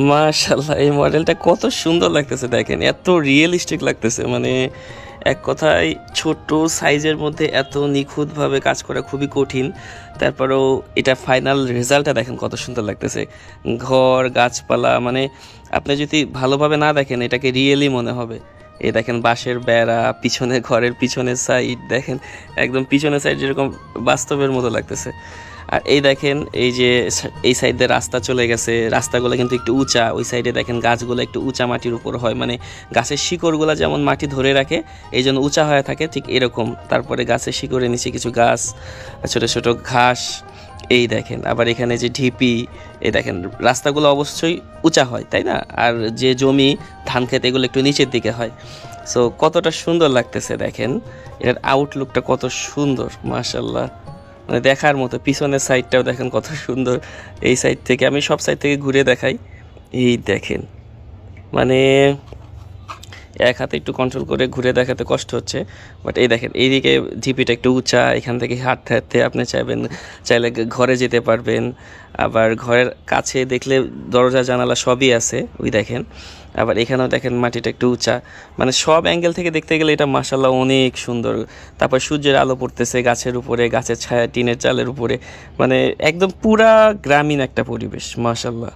মাশাআল্লাহ, এই মডেলটা কত সুন্দর লাগতেছে দেখেন, এত রিয়েলিস্টিক লাগতেছে। মানে এক কথায় ছোট সাইজের মধ্যে এত নিখুঁতভাবে কাজ করা খুবই কঠিন। তারপরেও এটা ফাইনাল রেজাল্টটা দেখেন কত সুন্দর লাগতেছে। ঘর গাছপালা, মানে আপনি যদি ভালোভাবে না দেখেন এটাকে রিয়েলি মনে হবে। এই দেখেন বাঁশের বেড়া, পিছনে ঘরের পিছনের সাইড দেখেন, একদম পিছনের সাইড যেরকম বাস্তবের মতো লাগতেছে। আর এই দেখেন, এই যে এই সাইড দিয়ে রাস্তা চলে গেছে, রাস্তাগুলো কিন্তু একটু উঁচা। ওই সাইডে দেখেন গাছগুলো একটু উঁচা মাটির উপর হয়, মানে গাছের শিকড়গুলো যেমন মাটি ধরে রাখে এই জন্য উঁচা হয়ে থাকে, ঠিক এরকম। তারপরে গাছের শিকড়ের নিচে কিছু গাছ, ছোট ছোট ঘাস। এই দেখেন আবার এখানে যে ঢিপি, এই দেখেন রাস্তাগুলো অবশ্যই উঁচা হয়, তাই না? আর যে জমি ধান ক্ষেত এগুলো একটু নিচের দিকে হয়। সো কতটা সুন্দর লাগতেছে দেখেন, এর আউটলুকটা কত সুন্দর মাশাল্লাহ, মানে দেখার মতো। পিছনের সাইডটাও দেখেন কত সুন্দর। এই সাইড থেকে আমি সব সাইড থেকে ঘুরে দেখাই। এই দেখেন, মানে এক হাতে একটু কন্ট্রোল করে ঘুরে দেখাতে কষ্ট হচ্ছে, বাট এই দেখেন এইদিকে ঝিপিটা একটু উঁচা, এখান থেকে হাঁটতে হাঁটতে আপনি চাইলে ঘরে যেতে পারবেন। আবার ঘরের কাছে দেখলে দরজা জানালা সবই আছে, ওই দেখেন। আবার এখানেও দেখেন মাটিটা একটু উঁচা, মানে সব অ্যাঙ্গেল থেকে দেখতে গেলে এটা মাশাআল্লাহ অনেক সুন্দর। তারপর সূর্যের আলো পড়তেছে গাছের উপরে, গাছের ছায়া টিনের চালের উপরে, মানে একদম পুরা গ্রামীণ একটা পরিবেশ মাশাআল্লাহ।